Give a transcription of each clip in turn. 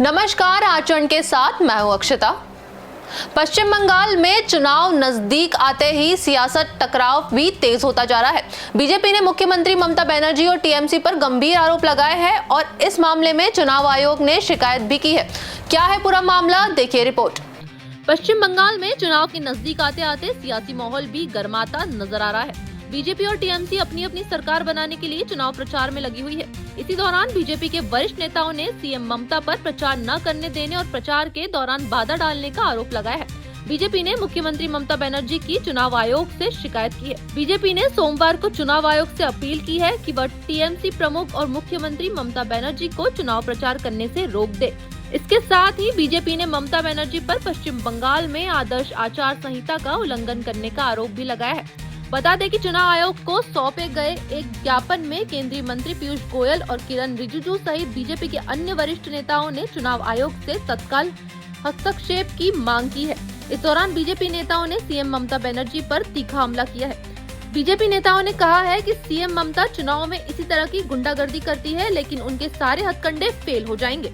नमस्कार, आचरण के साथ मैं हूं अक्षता। पश्चिम बंगाल में चुनाव नजदीक आते ही सियासत टकराव भी तेज होता जा रहा है। बीजेपी ने मुख्यमंत्री ममता बनर्जी और टीएमसी पर गंभीर आरोप लगाए हैं और इस मामले में चुनाव आयोग ने शिकायत भी की है। क्या है पूरा मामला, देखिए रिपोर्ट। पश्चिम बंगाल में चुनाव के नजदीक आते आते सियासी माहौल भी गर्माता नजर आ रहा है। बीजेपी और टीएमसी अपनी अपनी सरकार बनाने के लिए चुनाव प्रचार में लगी हुई है। इसी दौरान बीजेपी के वरिष्ठ नेताओं ने सीएम ममता पर प्रचार न करने देने और प्रचार के दौरान बाधा डालने का आरोप लगाया है। बीजेपी ने मुख्यमंत्री ममता बनर्जी की चुनाव आयोग से शिकायत की है। बीजेपी ने सोमवार को चुनाव आयोग से अपील की है कि वह टीएमसी प्रमुख और मुख्यमंत्री ममता बनर्जी को चुनाव प्रचार करने से रोक दे। इसके साथ ही बीजेपी ने ममता बनर्जी पर पश्चिम बंगाल में आदर्श आचार संहिता का उल्लंघन करने का आरोप भी लगाया है। बता दें कि चुनाव आयोग को सौंपे गए एक ज्ञापन में केंद्रीय मंत्री पीयूष गोयल और किरण रिजिजू सहित बीजेपी के अन्य वरिष्ठ नेताओं ने चुनाव आयोग से तत्काल हस्तक्षेप की मांग की है। इस दौरान बीजेपी नेताओं ने सीएम ममता बनर्जी पर तीखा हमला किया है। बीजेपी नेताओं ने कहा है कि सीएम ममता चुनाव में इसी तरह की गुंडागर्दी करती है, लेकिन उनके सारे हथकंडे फेल हो जाएंगे।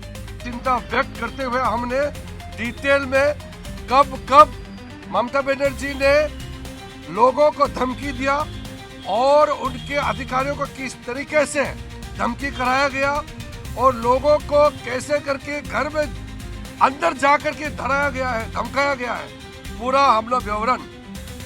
चिंता व्यक्त करते हुए हमने डिटेल में कब ममता बनर्जी ने लोगों को धमकी दिया और उनके अधिकारियों को किस तरीके से धमकी कराया गया और लोगों को कैसे करके घर में अंदर जा करके डराया गया है, धमकाया गया है, पूरा विवरण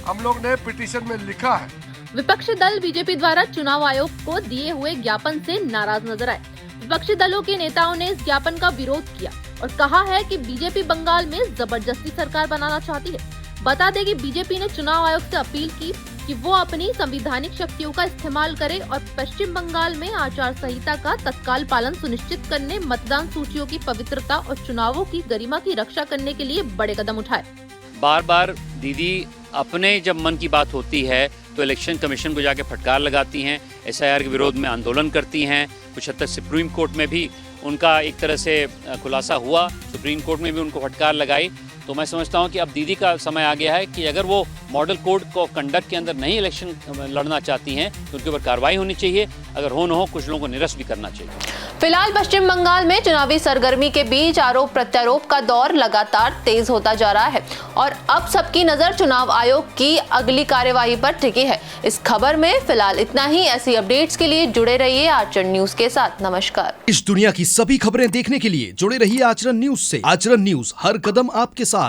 हम लोग ने पिटीशन में लिखा है। विपक्षी दल बीजेपी द्वारा चुनाव आयोग को दिए हुए ज्ञापन से नाराज नजर आए। विपक्षी दलों के नेताओं ने इस ज्ञापन का विरोध किया और कहा है कि बीजेपी बंगाल में जबरदस्ती सरकार बनाना चाहती है। बता दें कि बीजेपी ने चुनाव आयोग से अपील की कि वो अपनी संवैधानिक शक्तियों का इस्तेमाल करे और पश्चिम बंगाल में आचार संहिता का तत्काल पालन सुनिश्चित करने, मतदान सूचियों की पवित्रता और चुनावों की गरिमा की रक्षा करने के लिए बड़े कदम उठाए। बार बार दीदी अपने जब मन की बात होती है तो इलेक्शन कमीशन को जाके फटकार लगाती हैं, एसआईआर के विरोध में आंदोलन करती हैं। कुछ हद तक सुप्रीम कोर्ट में भी उनका एक तरह से खुलासा हुआ, सुप्रीम कोर्ट में भी उनको फटकार लगाई। तो मैं समझता हूं कि अब दीदी का समय आ गया है कि अगर वो मॉडल कोड को कंडक्ट के अंदर नहीं इलेक्शन लड़ना चाहती हैं तो उनके ऊपर कार्रवाई होनी चाहिए। अगर हो न हो कुछ लोगों को निरस्त भी करना चाहिए। फिलहाल पश्चिम बंगाल में चुनावी सरगर्मी के बीच आरोप प्रत्यारोप का दौर लगातार तेज होता जा रहा है और अब सबकी नजर चुनाव आयोग की अगली कार्यवाही पर टिकी है। इस खबर में फिलहाल इतना ही। ऐसी अपडेट्स के लिए जुड़े रहिए आचरण न्यूज के साथ। नमस्कार। इस दुनिया की सभी खबरें देखने के लिए जुड़े रहिए आचरण न्यूज से। आचरण न्यूज, हर कदम आपके साथ।